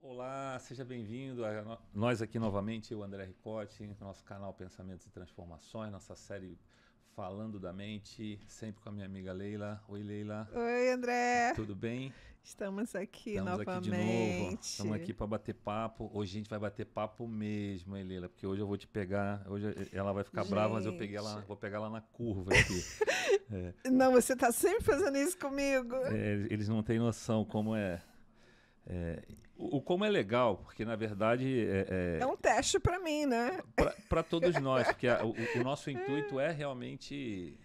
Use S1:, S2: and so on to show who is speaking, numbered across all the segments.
S1: Olá, seja bem-vindo a nós aqui novamente, o André Ricotti, nosso canal Pensamentos e Transformações, nossa série Falando da Mente, sempre com a minha amiga Leila. Oi, Leila.
S2: Oi, André.
S1: Tudo bem?
S2: Estamos aqui
S1: Estamos aqui de novo. Estamos aqui
S2: novamente.
S1: para bater papo. Hoje a gente vai bater papo mesmo, hein, Leila? Porque hoje eu vou te pegar. Hoje ela vai ficar brava, mas eu peguei ela, vou pegar ela na curva aqui.
S2: Não, você está sempre fazendo isso comigo.
S1: Eles não têm noção como é. Como é legal, porque na verdade
S2: É um teste para mim, né?
S1: para todos nós, porque o nosso intuito é realmente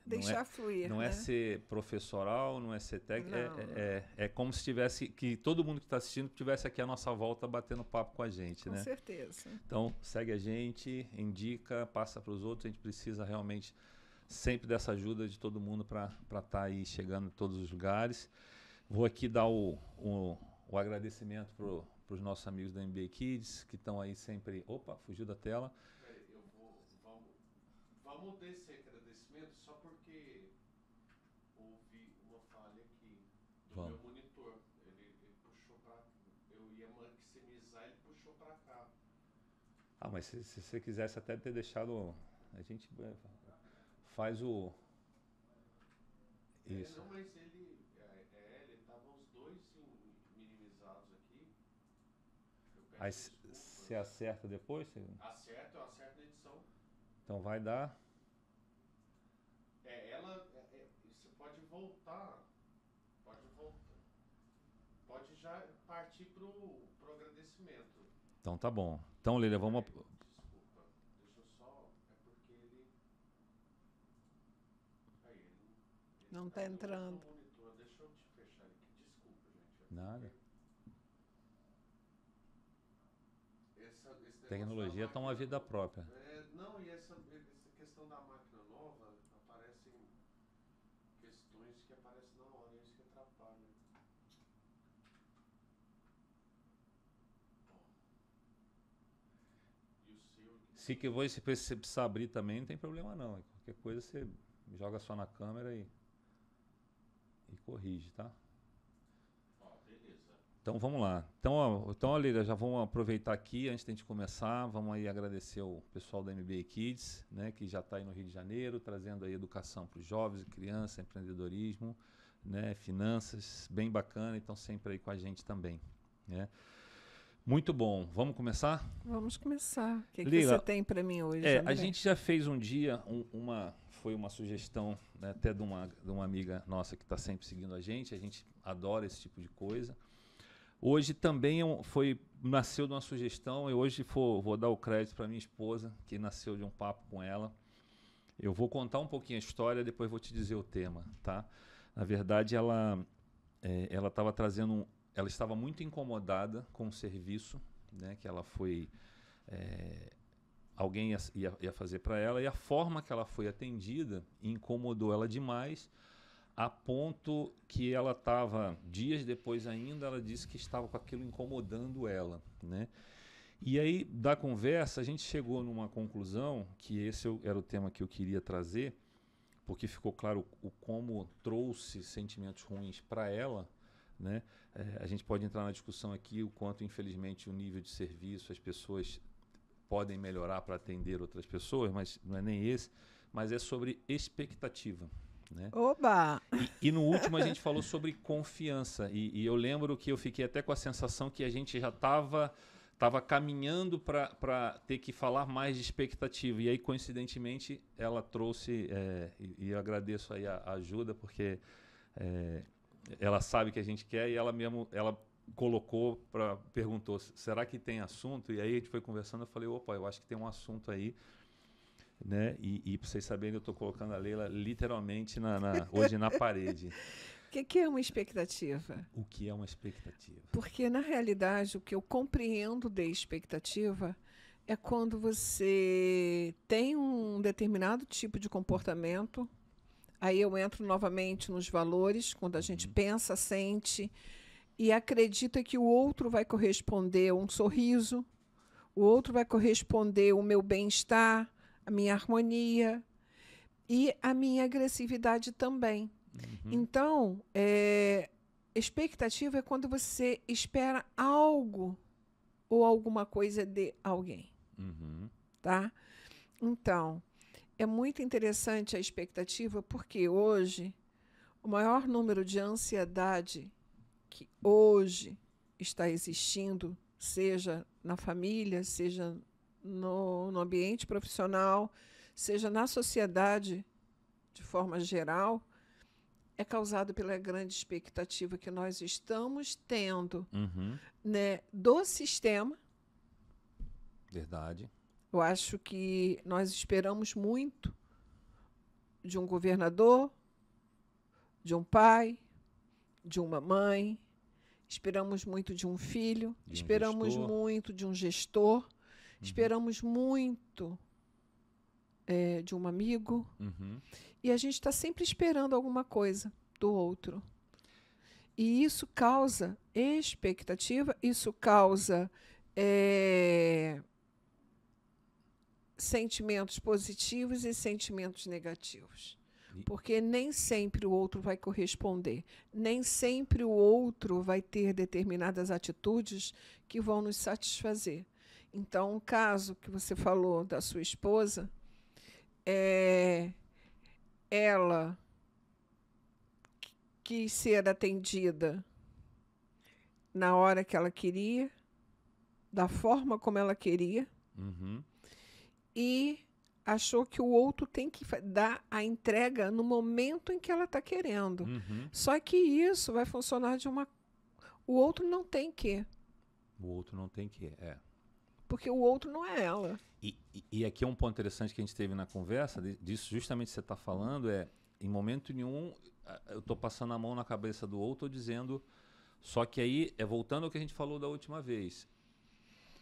S2: Deixar fluir.
S1: não
S2: né?
S1: é ser professoral, não é ser técnico,
S2: Não.
S1: é como se tivesse que todo mundo que está assistindo tivesse aqui à nossa volta batendo papo com a gente,
S2: Com
S1: né?
S2: certeza.
S1: Então segue a gente, indica, passa para os outros. A gente precisa realmente sempre dessa ajuda de todo mundo para estar aí chegando em todos os lugares. Vou aqui dar o agradecimento para os nossos amigos da MBA Kids, que estão aí sempre... Opa, fugiu da tela.
S3: Vamos desse agradecimento só porque houve uma falha aqui do meu monitor. Ele puxou para... Eu ia maximizar, ele puxou para cá.
S1: Ah, mas se você quisesse até ter deixado... A gente faz o... Isso.
S3: Não, mas ele estavam os dois minimizados aqui.
S1: Aí você acerta depois?
S3: Eu acerto na edição.
S1: Então vai dar...
S3: Você pode voltar. Pode já partir pro agradecimento.
S1: Então tá bom. Então, Lília, vamos...
S3: Desculpa, deixa eu só... É porque ele... Aí, ele
S2: Não está entrando.
S3: no monitor. Deixa eu te fechar aqui. Desculpa, gente.
S1: Nada.
S3: Esse
S1: Tecnologia está uma vida própria.
S3: Não, e essa questão da máquina nova, aparecem questões que aparecem na hora, é isso que atrapalha. E o seu...
S1: Se que você precisar abrir também, não tem problema não. Qualquer coisa você joga só na câmera e corrige, tá?
S3: Beleza.
S1: Então vamos lá. Então, Lília, já vamos aproveitar aqui, antes de a gente começar, vamos aí agradecer o pessoal da MBA Kids, né, que já está aí no Rio de Janeiro, trazendo aí educação para os jovens e crianças, empreendedorismo, né, finanças, bem bacana, então sempre aí com a gente também, né? Muito bom. Vamos começar?
S2: Vamos começar. O que
S1: Lília,
S2: você tem para mim hoje,
S1: a
S2: André?
S1: gente já fez um dia foi uma sugestão, né, até de uma amiga nossa que está sempre seguindo a gente adora esse tipo de coisa. Hoje também nasceu de uma sugestão, e hoje vou dar o crédito para minha esposa, que nasceu de um papo com ela. Eu vou contar um pouquinho a história, depois vou te dizer o tema, tá? Na verdade, ela estava trazendo... Ela estava muito incomodada com o serviço, né, que ela foi... alguém ia fazer para ela, e a forma que ela foi atendida incomodou ela demais, a ponto que ela estava, dias depois ainda, ela disse que estava com aquilo incomodando ela, né? E aí, da conversa, a gente chegou numa conclusão, que esse era o tema que eu queria trazer, porque ficou claro o como trouxe sentimentos ruins para ela, né? A gente pode entrar na discussão aqui o quanto, infelizmente, o nível de serviço, as pessoas podem melhorar para atender outras pessoas, mas não é nem esse, mas é sobre expectativa, né?
S2: Oba!
S1: E no último a gente falou sobre confiança, e eu lembro que eu fiquei até com a sensação que a gente já estava caminhando para ter que falar mais de expectativa, e aí coincidentemente ela trouxe, e eu agradeço aí a ajuda, porque ela sabe que a gente quer, e ela perguntou, será que tem assunto? E aí a gente foi conversando, eu falei, opa, eu acho que tem um assunto aí, né? E para vocês saberem, eu estou colocando a Leila literalmente hoje na parede.
S2: O que é uma expectativa?
S1: O que é uma expectativa?
S2: Porque, na realidade, o que eu compreendo de expectativa é quando você tem um determinado tipo de comportamento, aí eu entro novamente nos valores, quando a gente pensa, sente e acredita que o outro vai corresponder um sorriso, o outro vai corresponder o meu bem-estar, a minha harmonia e a minha agressividade também. Então, expectativa é quando você espera algo ou alguma coisa de alguém,
S1: Uhum.
S2: tá? Então, é muito interessante a expectativa porque hoje o maior número de ansiedade que hoje está existindo, seja na família, seja no ambiente profissional, seja na sociedade de forma geral, é causado pela grande expectativa que nós estamos tendo,
S1: Uhum.
S2: né, do sistema.
S1: Verdade.
S2: Eu acho que nós esperamos muito de um governador, de um pai, de uma mãe, esperamos muito de um filho,
S1: De um
S2: esperamos
S1: gestor.
S2: muito de um gestor, esperamos muito de um amigo,
S1: Uhum.
S2: e a gente está sempre esperando alguma coisa do outro. E isso causa expectativa, isso causa sentimentos positivos e sentimentos negativos. Porque nem sempre o outro vai corresponder, nem sempre o outro vai ter determinadas atitudes que vão nos satisfazer. Então, o caso que você falou da sua esposa, ela quis ser atendida na hora que ela queria, da forma como ela queria,
S1: Uhum.
S2: e achou que o outro tem que dar a entrega no momento em que ela está querendo.
S1: Uhum.
S2: Só que isso vai funcionar de uma... O outro não tem que.
S1: O outro não tem que.
S2: Porque o outro não é ela.
S1: E aqui é um ponto interessante que a gente teve na conversa, disso justamente que você está falando, em momento nenhum eu estou passando a mão na cabeça do outro dizendo, só que aí, voltando ao que a gente falou da última vez,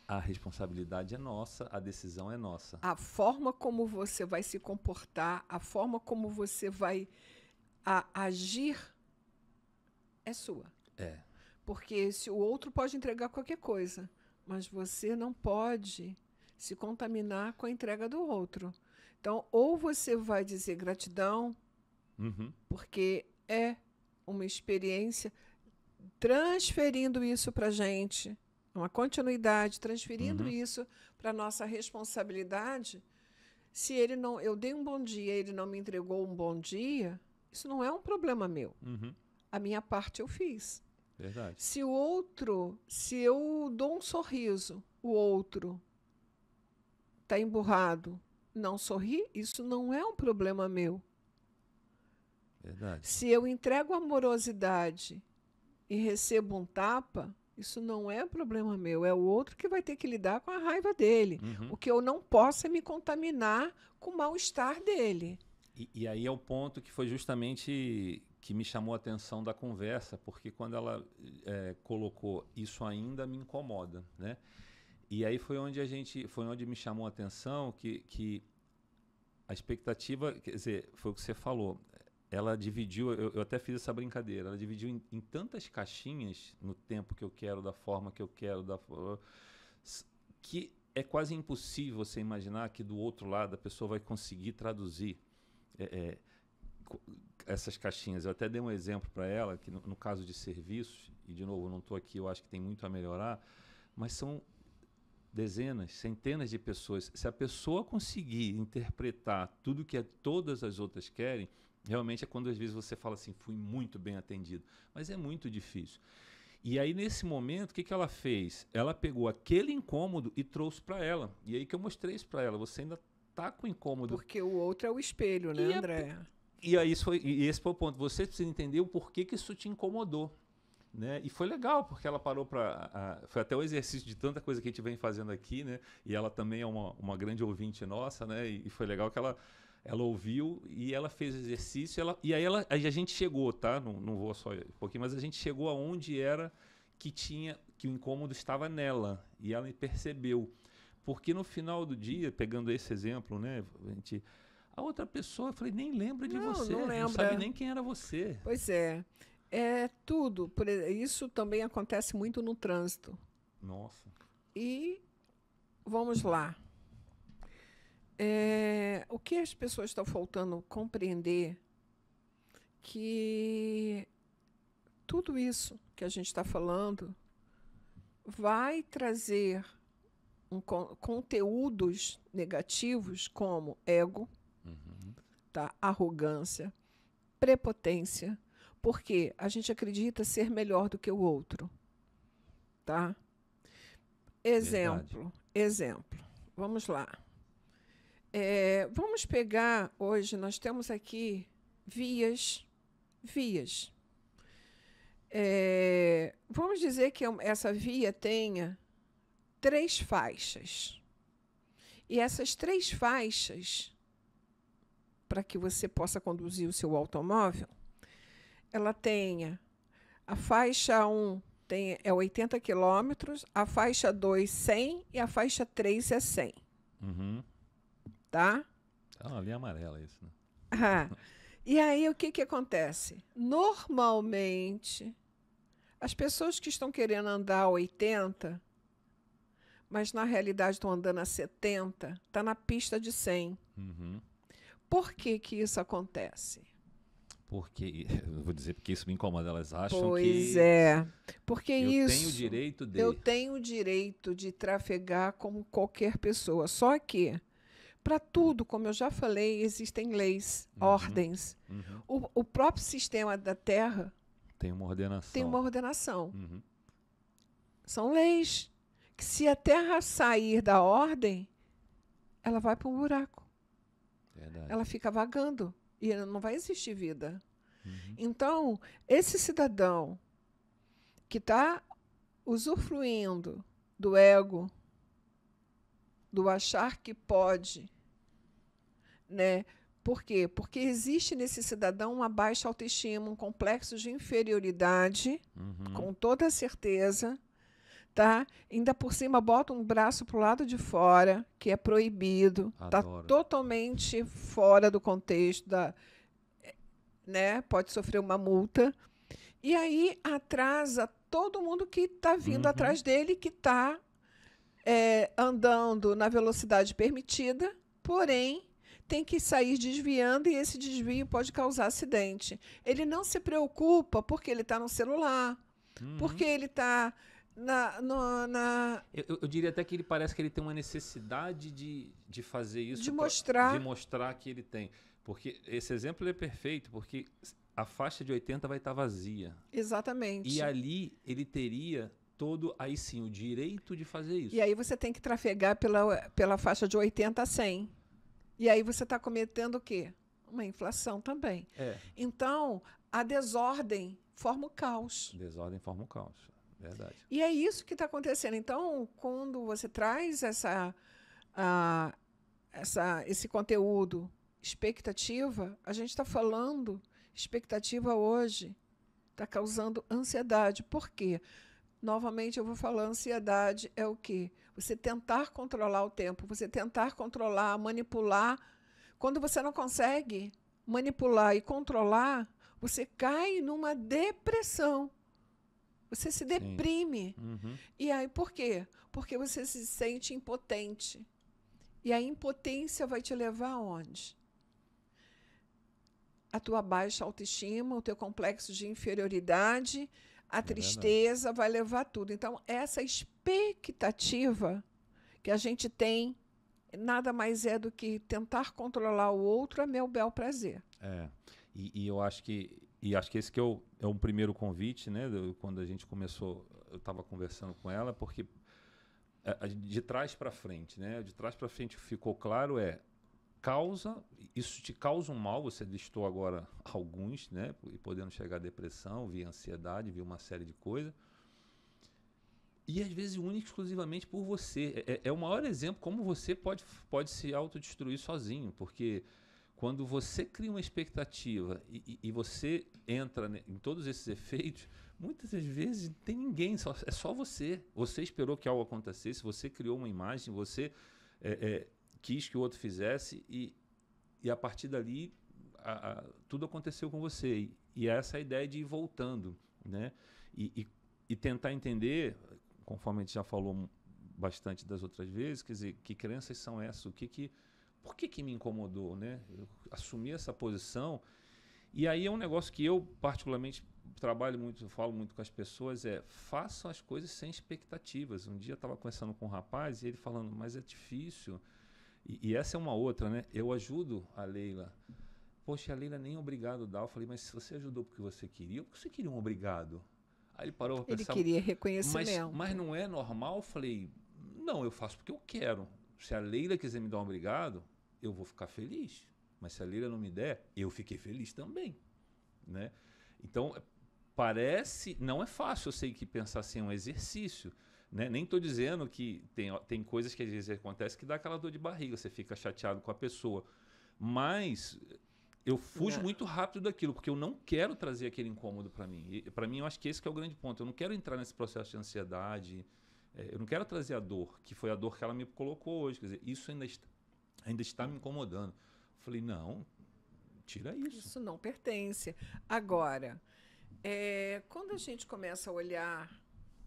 S1: a responsabilidade é nossa, a decisão é nossa.
S2: A forma como você vai se comportar, a forma como você vai agir é sua. Porque se o outro pode entregar qualquer coisa, mas você não pode se contaminar com a entrega do outro. Então, ou você vai dizer gratidão, porque é uma experiência, transferindo isso para a gente, uma continuidade, transferindo isso para a nossa responsabilidade. Se ele não, eu dei um bom dia, ele não me entregou um bom dia, isso não é um problema meu. A minha parte eu fiz.
S1: Verdade.
S2: Se eu dou um sorriso, o outro está emburrado, não sorri, isso não é um problema meu.
S1: Verdade.
S2: Se eu entrego amorosidade e recebo um tapa, isso não é problema meu, é o outro que vai ter que lidar com a raiva dele. O que eu não posso é me contaminar com o mal-estar dele.
S1: E aí é o ponto que foi justamente que me chamou a atenção da conversa, porque quando ela colocou isso ainda me incomoda, né? E aí foi onde me chamou a atenção que a expectativa, quer dizer, foi o que você falou, ela dividiu, eu até fiz essa brincadeira, ela dividiu em tantas caixinhas no tempo que eu quero, da forma que eu quero, que é quase impossível você imaginar que do outro lado a pessoa vai conseguir traduzir essas caixinhas. Eu até dei um exemplo para ela, que no caso de serviços, e de novo, não estou aqui, eu acho que tem muito a melhorar, mas são dezenas, centenas de pessoas. Se a pessoa conseguir interpretar tudo que todas as outras querem, realmente é quando às vezes você fala assim, fui muito bem atendido. Mas é muito difícil. E aí, nesse momento, o que ela fez? Ela pegou aquele incômodo e trouxe para ela. E aí que eu mostrei isso para ela. Você ainda está com incômodo.
S2: Porque o outro é o espelho, né, André?
S1: E aí esse foi o ponto. Você precisa entender o porquê que isso te incomodou. Né? E foi legal, porque ela parou para... Foi até o exercício de tanta coisa que a gente vem fazendo aqui, né? E ela também é uma grande ouvinte nossa, né? E foi legal que ela ouviu e ela fez o exercício. Aí a gente chegou, tá? Não vou só um pouquinho, mas a gente chegou aonde era que o incômodo estava nela. E ela percebeu. Porque no final do dia, pegando esse exemplo, né? A outra pessoa, eu falei, nem lembra de você.
S2: Não lembra.
S1: Não sabe nem quem era você.
S2: Pois é. É tudo. Isso também acontece muito no trânsito.
S1: Nossa.
S2: E vamos lá. O que as pessoas estão faltando compreender que tudo isso que a gente está falando vai trazer conteúdos negativos como ego, tá? Arrogância, prepotência, porque a gente acredita ser melhor do que o outro. Tá? Exemplo. Vamos lá. Vamos pegar, hoje nós temos aqui vias. Vamos dizer que essa via tenha 3 faixas. E essas 3 faixas, para que você possa conduzir o seu automóvel, ela tenha a faixa 1 é 80 quilômetros, a faixa 2, 100 e a faixa 3 é 100. Tá?
S1: É uma linha amarela isso, né?
S2: E aí, o que acontece? Normalmente, as pessoas que estão querendo andar a 80, mas na realidade estão andando a 70, está na pista de 100. Por que isso acontece?
S1: Porque, eu vou dizer porque isso me incomoda, elas acham
S2: Pois
S1: que...
S2: é, porque
S1: eu tenho o direito de...
S2: Eu tenho o direito de trafegar como qualquer pessoa, só que, para tudo, como eu já falei, existem leis, ordens. O próprio sistema da Terra
S1: tem uma ordenação.
S2: São leis que, se a Terra sair da ordem, ela vai para um buraco.
S1: Verdade.
S2: Ela fica vagando. E não vai existir vida. Então, esse cidadão que está usufruindo do ego, do achar que pode, né? Por quê? Porque existe nesse cidadão uma baixa autoestima, um complexo de inferioridade, com toda certeza, tá? Ainda por cima bota um braço para o lado de fora, que é proibido, está totalmente fora do contexto, né? Pode sofrer uma multa. E aí atrasa todo mundo que está vindo atrás dele, que está andando na velocidade permitida, porém tem que sair desviando, e esse desvio pode causar acidente. Ele não se preocupa porque ele está no celular, porque ele está...
S1: Eu diria até que ele parece que ele tem uma necessidade de fazer isso,
S2: de mostrar
S1: que ele tem. Porque esse exemplo é perfeito, porque a faixa de 80 vai estar vazia.
S2: Exatamente.
S1: E ali ele teria aí sim, o direito de fazer isso.
S2: E aí você tem que trafegar pela faixa de 80 a 100. E aí você está cometendo o quê? Uma inflação também. Então, a desordem forma o caos.
S1: Desordem forma o caos. Verdade.
S2: E é isso que está acontecendo. Então, quando você traz esse conteúdo, expectativa, a gente está falando, expectativa hoje está causando ansiedade. Por quê? Novamente eu vou falar, ansiedade é o quê? Você tentar controlar o tempo, você tentar controlar, manipular. Quando você não consegue manipular e controlar, você cai numa depressão. Você se deprime. E aí, por quê? Porque você se sente impotente. E a impotência vai te levar aonde? A tua baixa autoestima, o teu complexo de inferioridade, a tristeza vai levar tudo. Então, essa expectativa que a gente tem nada mais é do que tentar controlar o outro a meu bel prazer.
S1: E eu acho que esse que é um primeiro convite, né? Quando a gente começou, eu estava conversando com ela, porque de trás para frente, né? De trás para frente ficou claro isso te causa um mal, você listou agora alguns, né? E podendo chegar à depressão, via ansiedade, via uma série de coisas. E às vezes único exclusivamente por você. É o maior exemplo como você pode se autodestruir sozinho, porque quando você cria uma expectativa e você entra em todos esses efeitos, muitas das vezes não tem ninguém, é só você. Você esperou que algo acontecesse, você criou uma imagem, você quis que o outro fizesse e a partir dali tudo aconteceu com você. E essa é a ideia de ir voltando, né? E tentar entender, conforme a gente já falou bastante das outras vezes, quer dizer, que crenças são essas? Por que me incomodou, né? Eu assumi essa posição. E aí é um negócio que eu particularmente trabalho muito, eu falo muito com as pessoas, façam as coisas sem expectativas. Um dia eu estava conversando com um rapaz e ele falando, mas é difícil. E essa é uma outra, né? Eu ajudo a Leila. Poxa, a Leila nem obrigado dá. Eu falei, mas se você ajudou porque você queria, ou porque você queria um obrigado? Aí ele parou para pensar.
S2: Ele queria reconhecimento.
S1: Mas não é normal? Eu falei, não, eu faço porque eu quero. Se a Leila quiser me dar um obrigado, eu vou ficar feliz. Mas se a Leila não me der, eu fiquei feliz também, né? Então, parece... Não é fácil, eu sei que pensar assim é um exercício, né? Nem estou dizendo que tem coisas que às vezes acontecem que dá aquela dor de barriga, você fica chateado com a pessoa. Mas eu fujo muito rápido daquilo, porque eu não quero trazer aquele incômodo para mim. E para mim, eu acho que esse que é o grande ponto. Eu não quero entrar nesse processo de ansiedade, eu não quero trazer a dor, que foi a dor que ela me colocou hoje. Quer dizer, isso ainda está me incomodando. Eu falei, não, tira isso.
S2: Isso não pertence. Agora, quando a gente começa a olhar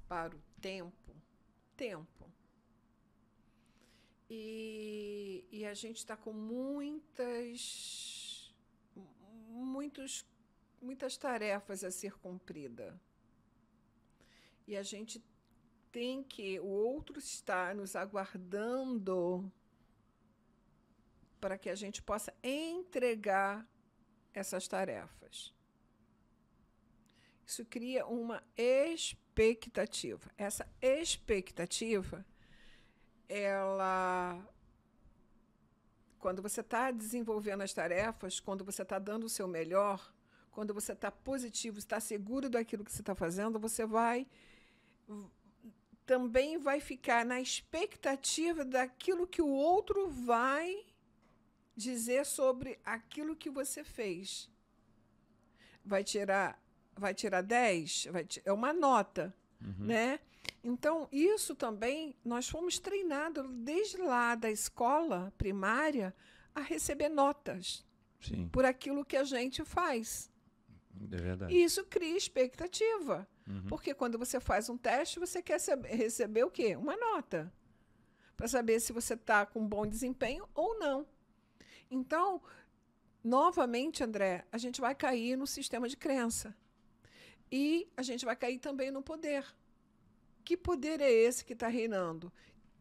S2: para o tempo, e a gente está com muitas tarefas a ser cumprida. E a gente tem que... O outro está nos aguardando para que a gente possa entregar essas tarefas. Isso cria uma expectativa. Essa expectativa, quando você está desenvolvendo as tarefas, quando você está dando o seu melhor, quando você está positivo, está seguro daquilo que você está fazendo, você também vai ficar na expectativa daquilo que o outro vai dizer sobre aquilo que você fez. Vai tirar 10, é uma nota, né? Então, isso também, nós fomos treinados desde lá da escola primária a receber notas.
S1: Sim.
S2: Por aquilo que a gente faz.
S1: É verdade.
S2: E isso cria expectativa. Porque quando você faz um teste, você quer receber o quê? Uma nota. Para saber se você está com bom desempenho ou não. Então, novamente, André, a gente vai cair no sistema de crença. E a gente vai cair também no poder. Que poder é esse que está reinando?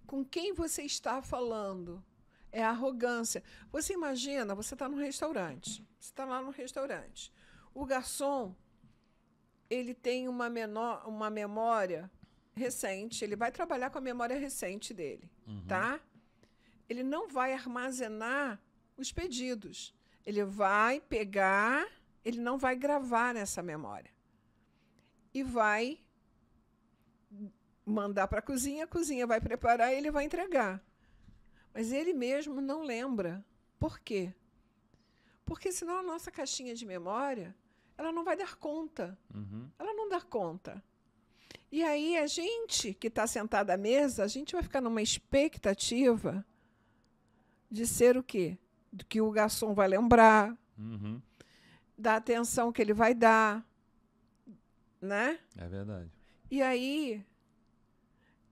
S2: Com quem você está falando? É a arrogância. Você imagina, você está num restaurante. Você está lá no restaurante. O garçom, ele tem uma memória recente. Ele vai trabalhar com a memória recente dele. Tá? Ele não vai armazenar os pedidos. Ele vai pegar, ele não vai gravar nessa memória. E vai mandar para a cozinha vai preparar e ele vai entregar. Mas ele mesmo não lembra. Por quê? Porque senão a nossa caixinha de memória, ela não vai dar conta. Ela não dá conta. E aí a gente que está sentado à mesa, a gente vai ficar numa expectativa de ser o quê? Do que o garçom vai lembrar, da atenção que ele vai dar, né?
S1: É verdade.
S2: E aí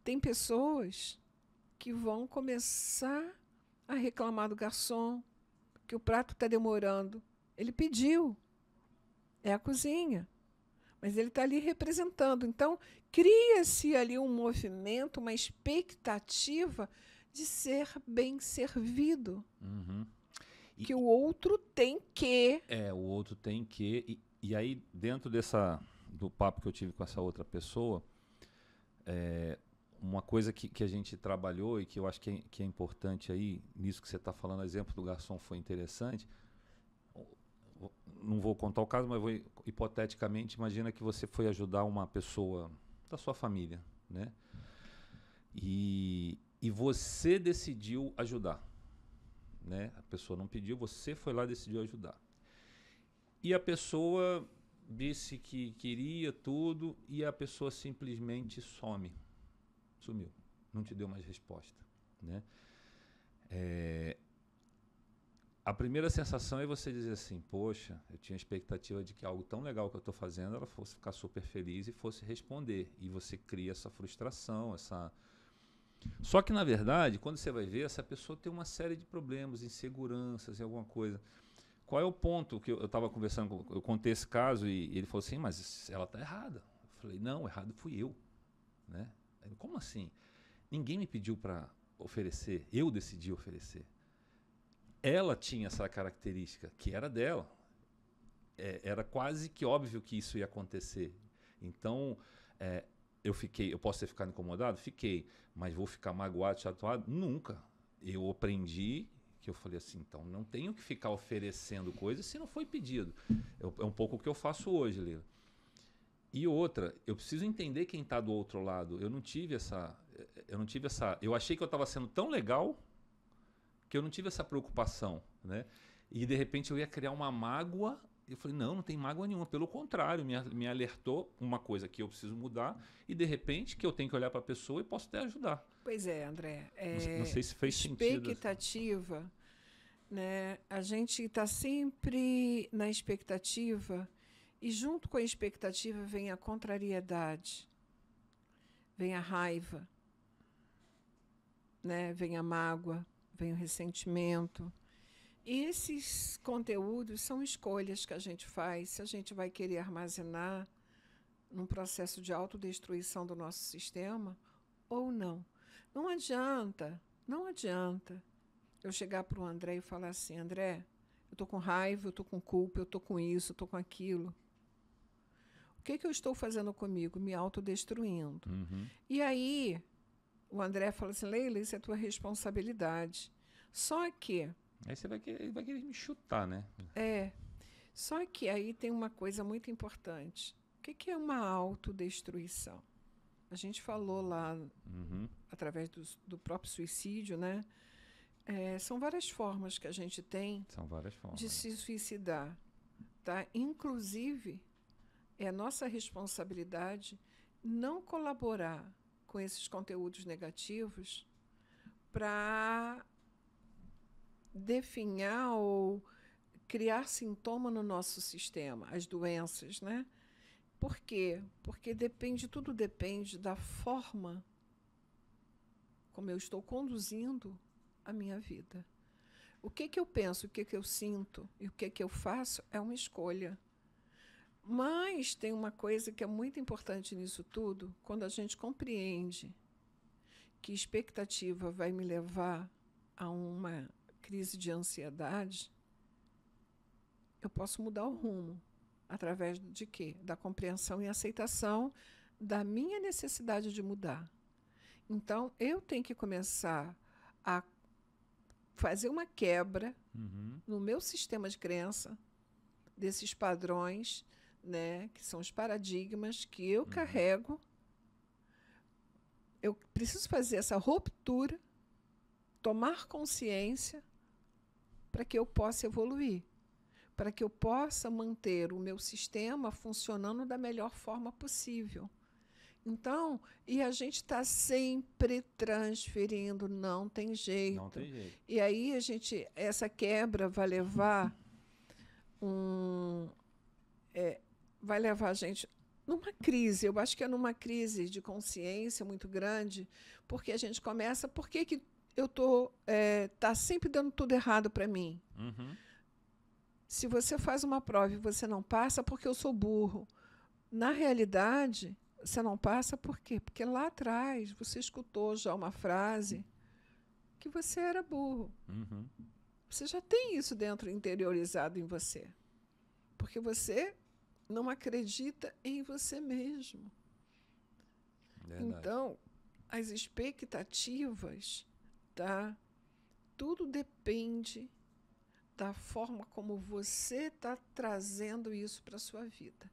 S2: tem pessoas que vão começar a reclamar do garçom, que o prato está demorando. Ele pediu, é a cozinha, mas ele está ali representando. Então, cria-se ali um movimento, uma expectativa de ser bem servido. Que o outro tem que...
S1: O outro tem que... E aí, dentro do papo que eu tive com essa outra pessoa, uma coisa que a gente trabalhou e que eu acho que é importante aí, nisso que você está falando, o exemplo do garçom foi interessante. Não vou contar o caso, mas hipoteticamente, imagina que você foi ajudar uma pessoa da sua família, né? E você decidiu ajudar, né? A pessoa não pediu, você foi lá e decidiu ajudar. E a pessoa disse que queria tudo e a pessoa simplesmente sumiu, não te deu mais resposta, né? A primeira sensação é você dizer assim, poxa, eu tinha expectativa de que algo tão legal que eu estou fazendo, ela fosse ficar super feliz e fosse responder. E você cria essa frustração, Só que, na verdade, quando você vai ver, essa pessoa tem uma série de problemas, inseguranças e alguma coisa. qual é o ponto que eu estava conversando, eu contei esse caso e ele falou assim, mas ela está errada. Eu falei, não, errado fui eu. Né? Ele, como assim? Ninguém me pediu para oferecer, eu decidi oferecer. Ela tinha essa característica, que era dela. Era quase que óbvio que isso ia acontecer. Então, eu posso ter ficado incomodado? Fiquei. Mas vou ficar magoado, chateado? Nunca. Eu aprendi que eu falei assim, então não tenho que ficar oferecendo coisas se não foi pedido. É um pouco o que eu faço hoje, Leila. E outra, eu preciso entender quem está do outro lado. Eu não tive essa... Eu achei que eu estava sendo tão legal que eu não tive essa preocupação, né? E de repente eu ia criar uma mágoa. Eu falei, não tem mágoa nenhuma. Pelo contrário, me alertou uma coisa que eu preciso mudar e de repente que eu tenho que olhar para a pessoa e posso até ajudar.
S2: Pois é, André.
S1: Não sei se fez sentido.
S2: Expectativa, né? A gente está sempre na expectativa e junto com a expectativa vem a contrariedade, vem a raiva, né? Vem a mágoa, vem o ressentimento. E esses conteúdos são escolhas que a gente faz, se a gente vai querer armazenar num processo de autodestruição do nosso sistema ou não. Não adianta eu chegar para o André e falar assim, André, eu estou com raiva, eu estou com culpa, eu estou com isso, eu estou com aquilo. O que eu estou fazendo comigo? Me autodestruindo.
S1: Uhum.
S2: E aí, o André fala assim, Leila, isso é tua responsabilidade. Só que...
S1: Aí você vai querer me chutar, né?
S2: Só que aí tem uma coisa muito importante. O que é uma autodestruição? A gente falou lá, através do próprio suicídio, né? São várias formas que a gente tem de se suicidar. Tá? Inclusive, é nossa responsabilidade não colaborar com esses conteúdos negativos para definhar ou criar sintoma no nosso sistema, as doenças, né? Por quê? Porque tudo depende da forma como eu estou conduzindo a minha vida. O que eu penso, o que eu sinto e o que eu faço é uma escolha. Mas tem uma coisa que é muito importante nisso tudo, quando a gente compreende que expectativa vai me levar a uma crise de ansiedade, eu posso mudar o rumo. Através de quê? Da compreensão e aceitação da minha necessidade de mudar. Então, eu tenho que começar a fazer uma quebra no meu sistema de crença, desses padrões, né, que são os paradigmas que eu carrego. Eu preciso fazer essa ruptura, tomar consciência para que eu possa evoluir, para que eu possa manter o meu sistema funcionando da melhor forma possível. Então, e a gente está sempre transferindo, não tem jeito.
S1: Não tem jeito.
S2: E aí essa quebra vai levar a gente numa crise. Eu acho que é numa crise de consciência muito grande, porque a gente começa, por que eu tá sempre dando tudo errado para mim? Se você faz uma prova e você não passa, porque eu sou burro. Na realidade, você não passa por quê? Porque lá atrás você escutou já uma frase que você era burro. Você já tem isso dentro, interiorizado em você. Porque você não acredita em você mesmo.
S1: Verdade.
S2: Então, as expectativas, tá? Tudo depende da forma como você está trazendo isso para a sua vida.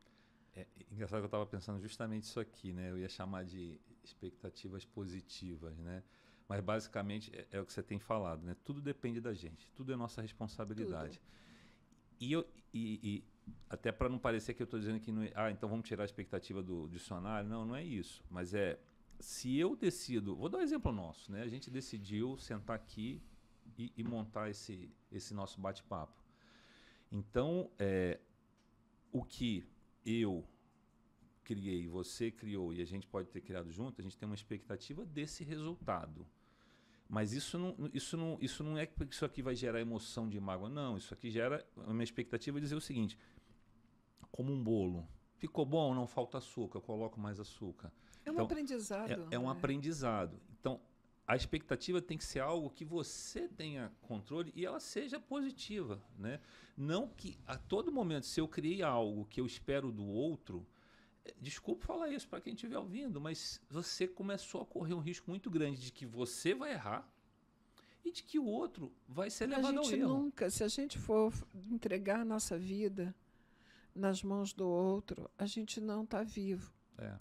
S1: Engraçado que eu estava pensando justamente isso aqui, né? Eu ia chamar de expectativas positivas, né? Mas basicamente é o que você tem falado, né? Tudo depende da gente, tudo é nossa responsabilidade. Tudo. E até para não parecer que eu estou dizendo que não então vamos tirar a expectativa do dicionário, não é isso. Mas se eu decido, vou dar um exemplo nosso, né? A gente decidiu sentar aqui e montar esse nosso bate-papo. Então, o que eu criei, você criou e a gente pode ter criado junto, a gente tem uma expectativa desse resultado. Mas isso não é que isso aqui vai gerar emoção de mágoa. Não, isso aqui gera... A minha expectativa é dizer o seguinte, como um bolo. Ficou bom? Não falta açúcar, eu coloco mais açúcar.
S2: É um
S1: Então,
S2: aprendizado.
S1: é um aprendizado. Então, a expectativa tem que ser algo que você tenha controle e ela seja positiva, né? Não que a todo momento, se eu criei algo que eu espero do outro, desculpa falar isso para quem estiver ouvindo, mas você começou a correr um risco muito grande de que você vai errar e de que o outro vai ser levado ao erro.
S2: Nunca, se a gente for entregar a nossa vida nas mãos do outro, a gente não está vivo.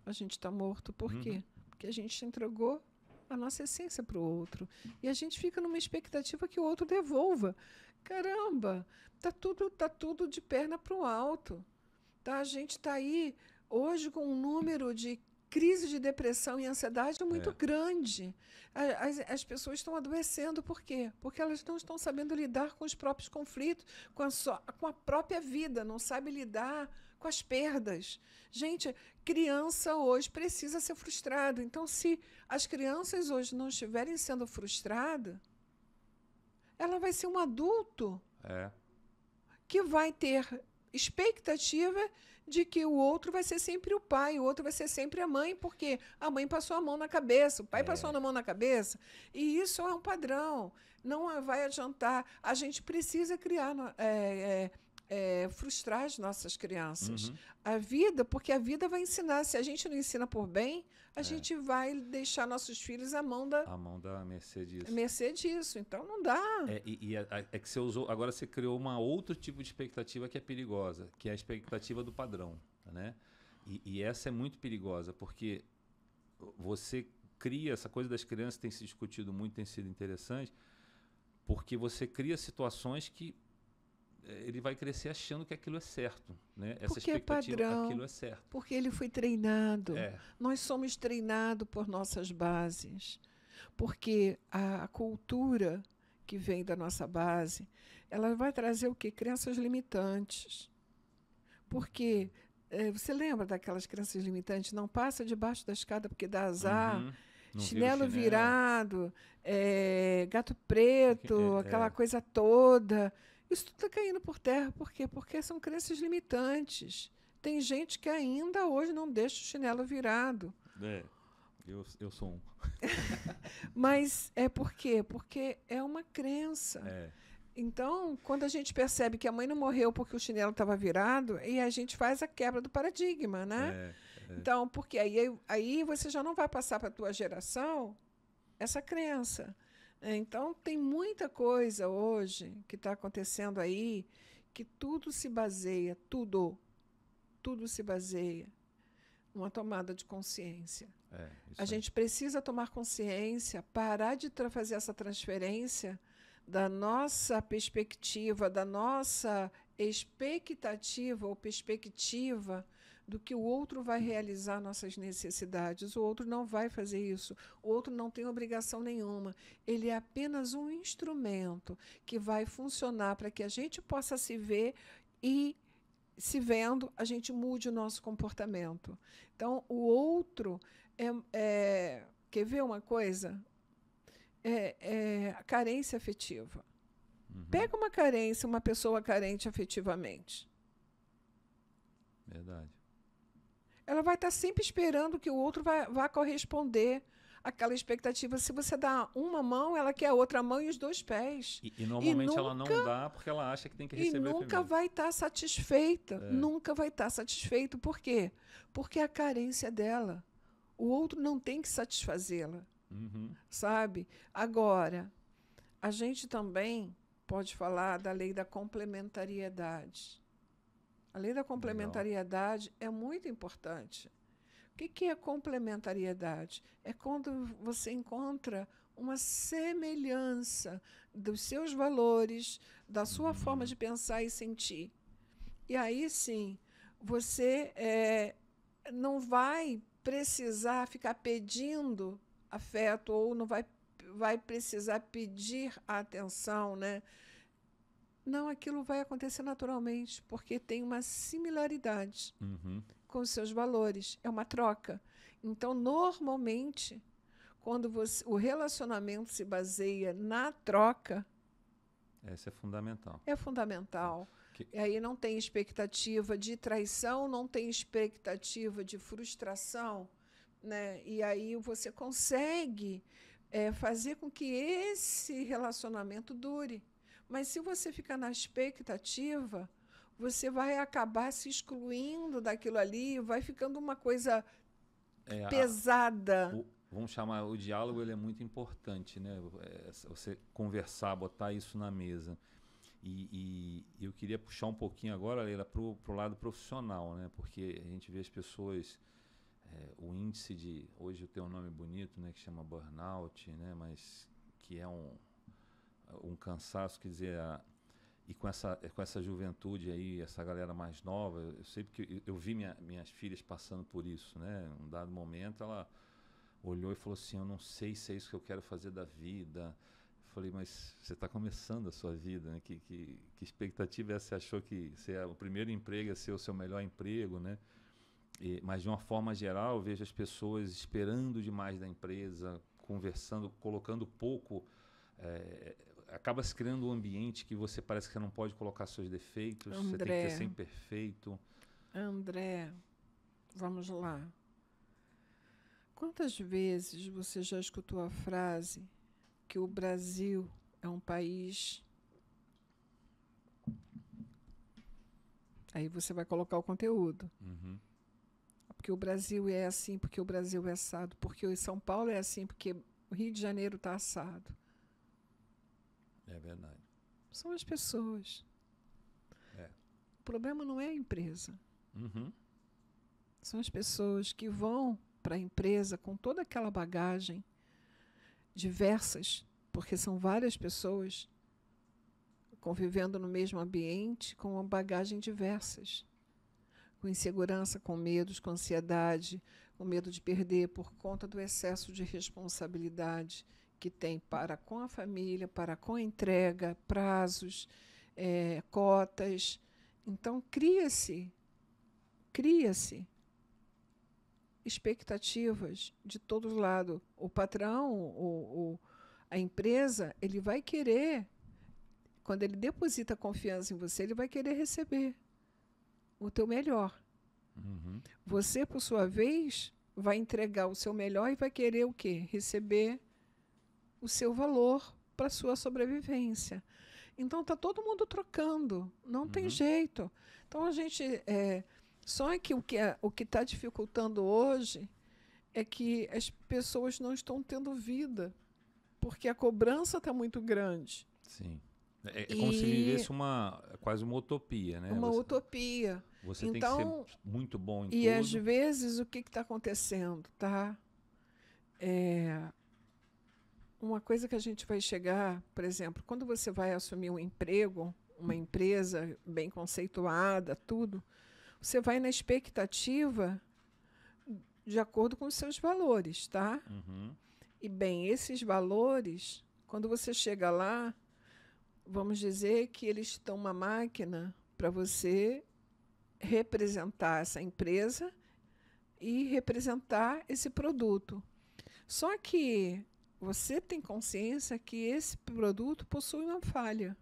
S2: A gente está morto. Por quê? Porque a gente entregou a nossa essência para o outro. E a gente fica numa expectativa que o outro devolva. Caramba, tá tudo de perna para o alto. Tá? A gente está aí hoje com um número de crise de depressão e ansiedade muito grande. As pessoas estão adoecendo. Por quê? Porque elas não estão sabendo lidar com os próprios conflitos, com a própria vida, não sabem lidar com as perdas. Gente, criança hoje precisa ser frustrada. Então, se as crianças hoje não estiverem sendo frustradas, ela vai ser um adulto que vai ter expectativa de que o outro vai ser sempre o pai, o outro vai ser sempre a mãe, porque a mãe passou a mão na cabeça, o pai passou a mão na cabeça, e isso é um padrão. Não vai adiantar. A gente precisa criar, frustrar as nossas crianças. A vida, porque a vida vai ensinar. Se a gente não ensina por bem, a gente vai deixar nossos filhos à mão da
S1: mercê disso.
S2: Mercê disso. Então não dá.
S1: É que você usou. Agora você criou uma outro tipo de expectativa que é perigosa, que é a expectativa do padrão, né? E essa é muito perigosa, porque você cria essa coisa das crianças, tem se discutido muito, tem sido interessante, porque você cria situações que ele vai crescer achando que aquilo é certo, né? Essa
S2: porque
S1: expectativa,
S2: é padrão,
S1: aquilo é certo.
S2: Porque ele foi treinado. Nós somos treinados por nossas bases. Porque a cultura que vem da nossa base, ela vai trazer o quê? Crenças limitantes. Porque você lembra daquelas crenças limitantes? Não passa debaixo da escada porque dá azar. Chinelo virado, gato preto, aquela coisa toda. Isso tudo está caindo por terra. Por quê? Porque são crenças limitantes. Tem gente que ainda hoje não deixa o chinelo virado.
S1: Eu sou um.
S2: Mas é por quê? Porque é uma crença. Então, quando a gente percebe que a mãe não morreu porque o chinelo estava virado, e a gente faz a quebra do paradigma, né? Então, porque aí você já não vai passar para a tua geração essa crença. Então, tem muita coisa hoje que está acontecendo aí que tudo se baseia, tudo se baseia numa tomada de consciência. A gente precisa tomar consciência, parar de fazer essa transferência da nossa perspectiva, da nossa expectativa ou perspectiva do que o outro vai realizar nossas necessidades. O outro não vai fazer isso. O outro não tem obrigação nenhuma. Ele é apenas um instrumento que vai funcionar para que a gente possa se ver e, se vendo, a gente mude o nosso comportamento. Então, o outro quer ver uma coisa? A carência afetiva. Pega uma carência, uma pessoa carente afetivamente.
S1: Verdade.
S2: Ela vai estar sempre esperando que o outro vá corresponder àquela expectativa. Se você dá uma mão, ela quer a outra mão e os dois pés.
S1: E normalmente ela não dá porque ela acha que tem que receber primeiro.
S2: E nunca vai estar satisfeita. Nunca vai estar satisfeito. Por quê? Porque é a carência dela. O outro não tem que satisfazê-la. Sabe? Agora, a gente também pode falar da lei da complementariedade. A lei da complementariedade é muito importante. O que é complementariedade? É quando você encontra uma semelhança dos seus valores, da sua forma de pensar e sentir. E aí, sim, você não vai precisar ficar pedindo afeto ou não vai precisar pedir a atenção, né? Não, aquilo vai acontecer naturalmente, porque tem uma similaridade com os seus valores. É uma troca. Então, normalmente, quando o relacionamento se baseia na troca,
S1: Essa é fundamental.
S2: é fundamental.
S1: Que-
S2: E aí não tem expectativa de traição, não tem expectativa de frustração, né? E aí você consegue fazer com que esse relacionamento dure. Mas se você ficar na expectativa, você vai acabar se excluindo daquilo ali, vai ficando uma coisa pesada.
S1: Vamos chamar, o diálogo ele é muito importante, né? Você conversar, botar isso na mesa. E eu queria puxar um pouquinho agora, Leila, para o lado profissional, né? Porque a gente vê as pessoas, o índice de, hoje eu tenho um nome bonito, né? Que chama burnout, né? Mas que é um cansaço, quer dizer, e com essa juventude aí, essa galera mais nova, eu sei porque eu vi minhas filhas passando por isso, né? Um dado momento ela olhou e falou assim, eu não sei se é isso que eu quero fazer da vida. Falei, mas você está começando a sua vida, né? Que expectativa é essa? Você achou que o primeiro emprego ia ser o seu melhor emprego, né? Mas de uma forma geral, eu vejo as pessoas esperando demais da empresa, conversando, colocando pouco. Acaba se criando um ambiente que você parece que você não pode colocar seus defeitos, você tem que ser sempre perfeito.
S2: André, vamos lá. Quantas vezes você já escutou a frase que o Brasil é um país... Aí você vai colocar o conteúdo.
S1: Uhum.
S2: Porque o Brasil é assim, porque o Brasil é assado, porque o São Paulo é assim, porque o Rio de Janeiro está assado.
S1: É verdade.
S2: São as pessoas.
S1: É.
S2: O problema não é a empresa.
S1: Uhum.
S2: São as pessoas que vão para a empresa com toda aquela bagagem diversas, porque são várias pessoas convivendo no mesmo ambiente com uma bagagem diversas, com insegurança, com medos, com ansiedade, com medo de perder por conta do excesso de responsabilidade que tem para com a família, para com a entrega, prazos, cotas. Então, cria-se expectativas de todos os lados. O patrão, a empresa, ele vai querer, quando ele deposita confiança em você, ele vai querer receber o teu melhor.
S1: Uhum.
S2: Você, por sua vez, vai entregar o seu melhor e vai querer o quê? Receber o seu valor para a sua sobrevivência. Então, está todo mundo trocando, não tem jeito. Então, a gente... Só que o que está dificultando hoje é que as pessoas não estão tendo vida, porque a cobrança está muito grande.
S1: Sim. É como se vivesse quase uma utopia, né?
S2: Uma utopia.
S1: Você
S2: então,
S1: tem que ser muito bom em tudo.
S2: E às vezes o que está acontecendo, tá? Uma coisa que a gente vai chegar, por exemplo, quando você vai assumir um emprego, uma empresa bem conceituada, tudo, você vai na expectativa de acordo com os seus valores, tá?
S1: Uhum.
S2: E, bem, esses valores, quando você chega lá, vamos dizer que eles estão uma máquina para você representar essa empresa e representar esse produto. Só que você tem consciência que esse produto possui uma falha.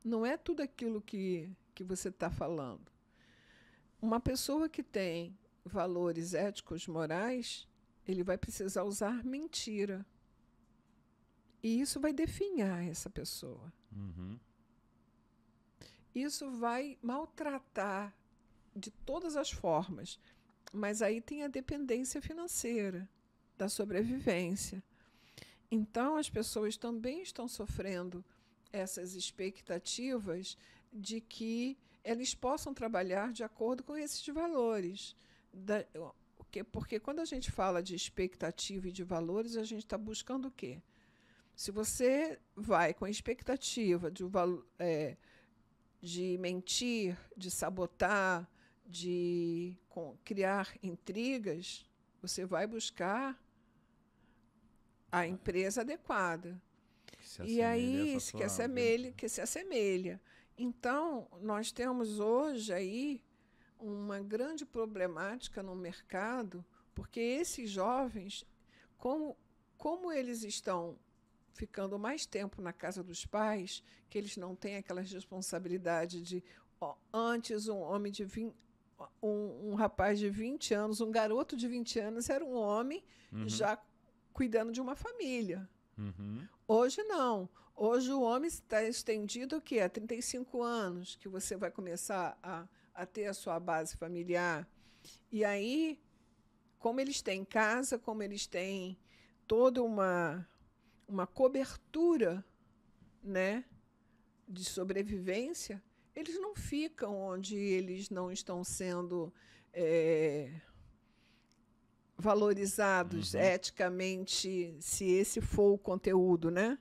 S2: Não é tudo aquilo que você está falando. Uma pessoa que tem valores éticos, morais, ele vai precisar usar mentira. E isso vai definhar essa pessoa.
S1: Uhum.
S2: Isso vai maltratar de todas as formas. Mas aí tem a dependência financeira, da sobrevivência. Então, as pessoas também estão sofrendo essas expectativas de que eles possam trabalhar de acordo com esses valores. Porque quando a gente fala de expectativa e de valores, a gente está buscando o quê? Se você vai com a expectativa de mentir, de sabotar, de criar intrigas, você vai buscar a empresa adequada. E aí, que se assemelha. Então, nós temos hoje aí uma grande problemática no mercado, porque esses jovens, como eles estão ficando mais tempo na casa dos pais, que eles não têm aquelas responsabilidades de antes um homem de 20, um rapaz de 20 anos, um garoto de 20 anos era um homem já cuidando de uma família. Hoje não. Hoje o homem está estendido o quê? A 35 anos, que você vai começar a ter a sua base familiar. E aí, como eles têm casa, como eles têm toda uma cobertura, né, de sobrevivência, eles não ficam onde eles não estão sendo valorizados eticamente, se esse for o conteúdo, né?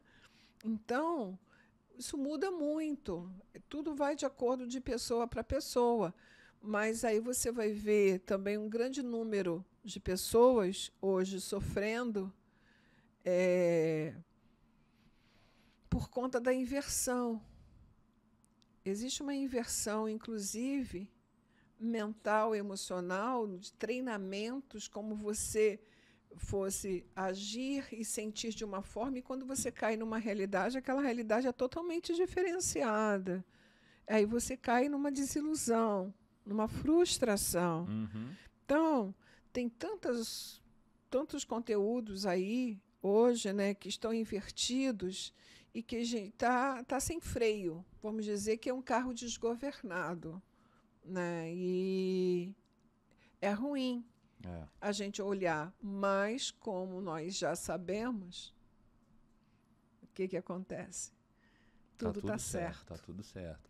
S2: Então, isso muda muito. Tudo vai de acordo de pessoa para pessoa. Mas aí você vai ver também um grande número de pessoas hoje sofrendo por conta da inversão. Existe uma inversão, inclusive, mental, emocional, de treinamentos, como você fosse agir e sentir de uma forma, e quando você cai numa realidade, aquela realidade é totalmente diferenciada. Aí você cai numa desilusão, numa frustração. Então, tem tantos conteúdos aí, hoje, né, que estão invertidos e que a gente tá sem freio. Vamos dizer que é um carro desgovernado, né? E é ruim a gente olhar, mas como nós já sabemos, o que acontece? Tudo está certo.
S1: Está tudo certo.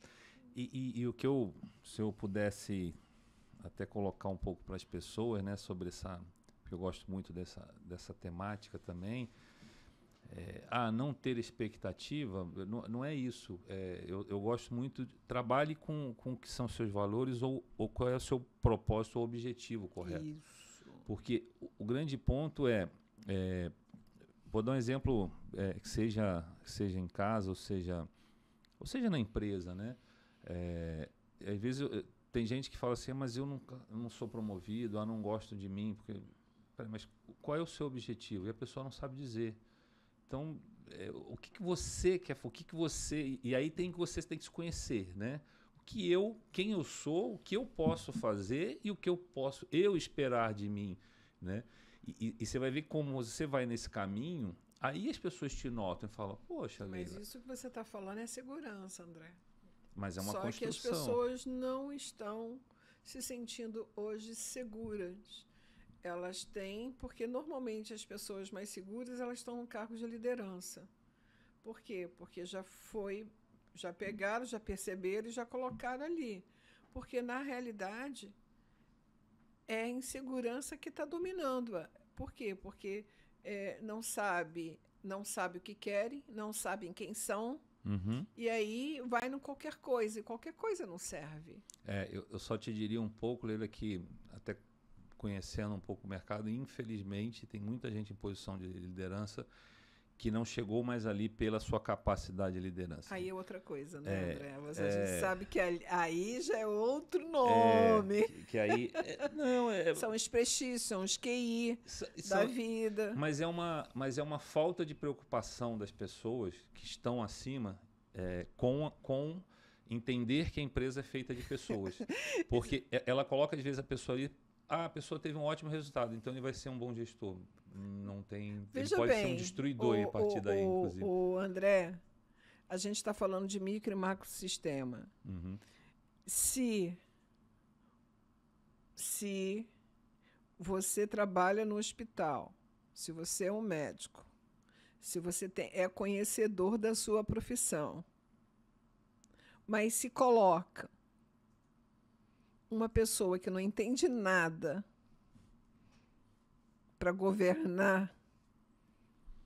S1: E o que se eu pudesse até colocar um pouco para as pessoas, né, sobre porque eu gosto muito dessa temática também, não ter expectativa, não é isso. Eu gosto muito, trabalhe com o que são seus valores ou qual é o seu propósito ou objetivo correto.
S2: Isso.
S1: Porque o grande ponto vou dar um exemplo, que seja em casa ou seja na empresa, né? Às vezes tem gente que fala assim, mas eu não sou promovido, não gosto de mim, mas qual é o seu objetivo? E a pessoa não sabe dizer. Então, o que você quer, e aí você tem que se conhecer, né? Quem eu sou, o que eu posso fazer e o que eu posso esperar de mim, né? E você vai ver como você vai nesse caminho, aí as pessoas te notam e falam, poxa,
S2: mas
S1: Leila.
S2: Isso que você está falando é segurança, André.
S1: Mas é uma
S2: Só
S1: construção.
S2: que as pessoas não estão se sentindo hoje seguras. Elas têm, porque normalmente as pessoas mais seguras, elas estão no cargo de liderança. Por quê? Porque já pegaram, já perceberam e já colocaram ali. Porque, na realidade, é a insegurança que está dominando. Por quê? Porque não sabe o que querem, não sabem quem são, e aí vai no qualquer coisa, e qualquer coisa não serve.
S1: Eu só te diria um pouco, Leila, que até conhecendo um pouco o mercado, infelizmente tem muita gente em posição de liderança que não chegou mais ali pela sua capacidade de liderança.
S2: Aí é outra coisa, né, André? A gente sabe que aí já é outro nome.
S1: Que aí...
S2: São os prestígios, são os QI da vida.
S1: Mas é uma falta de preocupação das pessoas que estão acima com entender que a empresa é feita de pessoas. Porque ela coloca, às vezes, a pessoa ali, a pessoa teve um ótimo resultado, então ele vai ser um bom gestor. Não tem.
S2: Veja
S1: ele pode
S2: bem,
S1: ser um destruidor a partir daí, inclusive.
S2: O André, a gente está falando de micro e macrosistema. Se você trabalha no hospital, se você é um médico, se você é conhecedor da sua profissão, mas se coloca uma pessoa que não entende nada para governar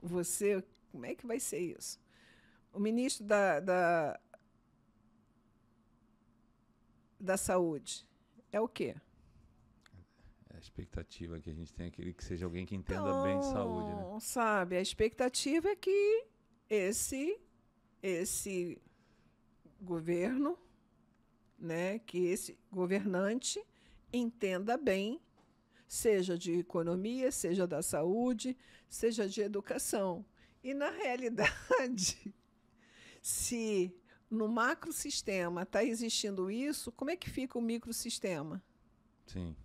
S2: você, como é que vai ser isso? O ministro da Saúde é o quê?
S1: A expectativa que a gente tem é que seja alguém que entenda bem de saúde, né?
S2: Sabe, a expectativa é que esse governo, né, que esse governante entenda bem seja de economia, seja da saúde, seja de educação. E, na realidade, se no macrosistema está existindo isso, como é que fica o microsistema?
S1: Sim.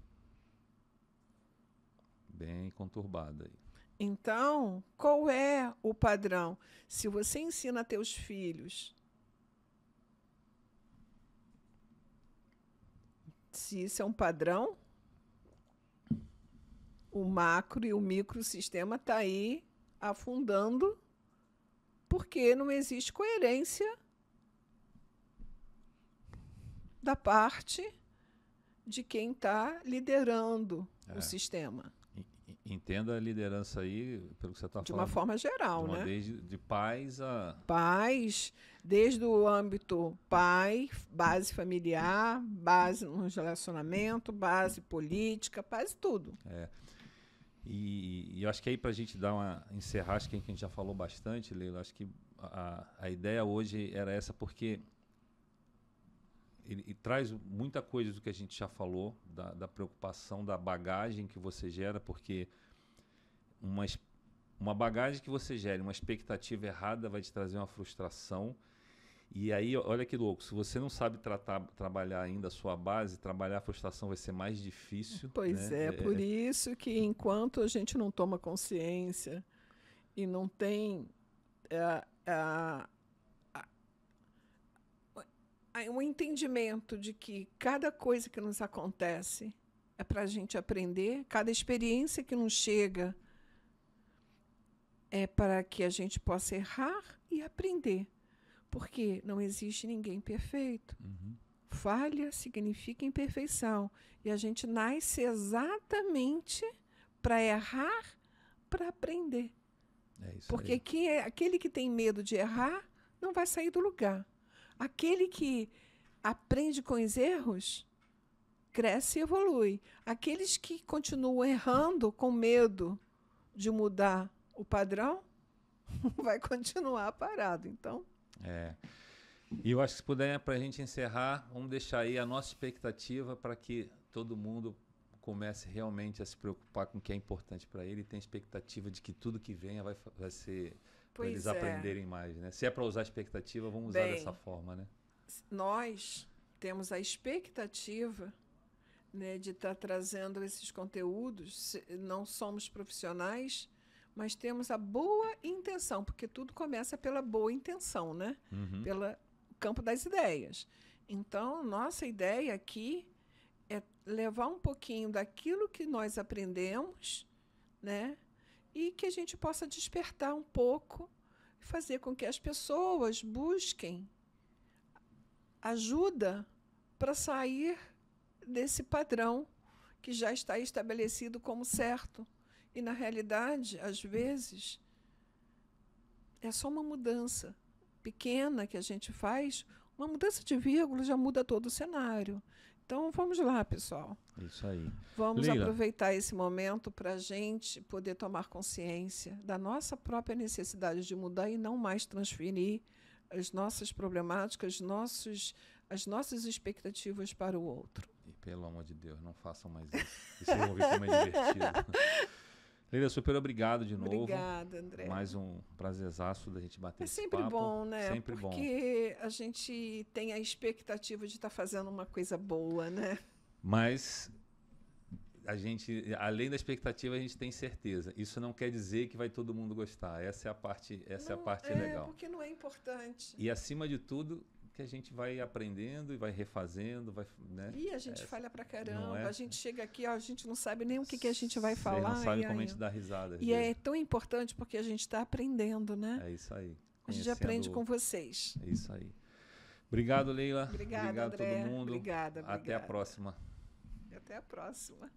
S1: Bem conturbado aí.
S2: Então, qual é o padrão? Se você ensina a teus filhos, se isso é um padrão, o macro e o microsistema está aí afundando, porque não existe coerência da parte de quem está liderando o sistema.
S1: Entenda a liderança aí, pelo que você está falando.
S2: De uma forma geral, né?
S1: Desde de pais a...
S2: Pais, desde o âmbito pai, base familiar, base no relacionamento, base política, base tudo.
S1: E eu acho que aí para a gente encerrar, acho que a gente já falou bastante, Leila, acho que a ideia hoje era essa, porque ele traz muita coisa do que a gente já falou, da preocupação, da bagagem que você gera, porque uma bagagem que você gera, uma expectativa errada vai te trazer uma frustração. E aí, olha que louco, se você não sabe trabalhar ainda a sua base, trabalhar a frustração vai ser mais difícil.
S2: Pois
S1: né?
S2: Por isso que enquanto a gente não toma consciência e não tem um entendimento de que cada coisa que nos acontece é para a gente aprender, cada experiência que nos chega é para que a gente possa errar e aprender. Porque não existe ninguém perfeito.
S1: Uhum.
S2: Falha significa imperfeição. E a gente nasce exatamente para errar, para aprender.
S1: É isso.
S2: Porque aquele que tem medo de errar não vai sair do lugar. Aquele que aprende com os erros cresce e evolui. Aqueles que continuam errando com medo de mudar o padrão vai continuar parado. Então,
S1: E eu acho que se puder, para a gente encerrar, vamos deixar aí a nossa expectativa para que todo mundo comece realmente a se preocupar com o que é importante para ele e tenha expectativa de que tudo que venha vai ser para eles aprenderem mais, né? Se é para usar expectativa, vamos usar dessa forma, né?
S2: Nós temos a expectativa, né, de estar trazendo esses conteúdos. Não somos profissionais, mas temos a boa intenção, porque tudo começa pela boa intenção, né?
S1: Uhum.
S2: Pelo campo das ideias. Então, nossa ideia aqui é levar um pouquinho daquilo que nós aprendemos, né? E que a gente possa despertar um pouco e fazer com que as pessoas busquem ajuda para sair desse padrão que já está estabelecido como certo. E, na realidade, às vezes, é só uma mudança pequena que a gente faz, uma mudança de vírgula já muda todo o cenário. Então, vamos lá, pessoal.
S1: Isso aí.
S2: Vamos
S1: Leila,
S2: aproveitar esse momento para a gente poder tomar consciência da nossa própria necessidade de mudar e não mais transferir as nossas problemáticas, as nossas expectativas para o outro.
S1: E, pelo amor de Deus, não façam mais isso. Vocês vão ver como é divertido. Leila, super obrigado de novo.
S2: Obrigada, André.
S1: Mais um prazerzaço da gente bater esse papo.
S2: É sempre bom, né?
S1: Sempre bom.
S2: Porque a gente tem a expectativa de estar fazendo uma coisa boa, né?
S1: Mas a gente, além da expectativa, a gente tem certeza. Isso não quer dizer que vai todo mundo gostar. Essa é a parte legal.
S2: Porque não é importante.
S1: E acima de tudo, que a gente vai aprendendo e vai refazendo, né?
S2: E a gente falha pra caramba.
S1: É?
S2: A gente chega aqui, a gente não sabe nem o que a gente vai falar.
S1: Você não sabe como a gente dá risada.
S2: E é tão importante porque a gente está aprendendo, né?
S1: É isso aí.
S2: A gente aprende com vocês.
S1: É isso aí. Obrigado, Leila.
S2: Obrigado,
S1: Obrigado
S2: André.
S1: a todo mundo.
S2: Obrigada.
S1: Até a próxima.
S2: Até a próxima.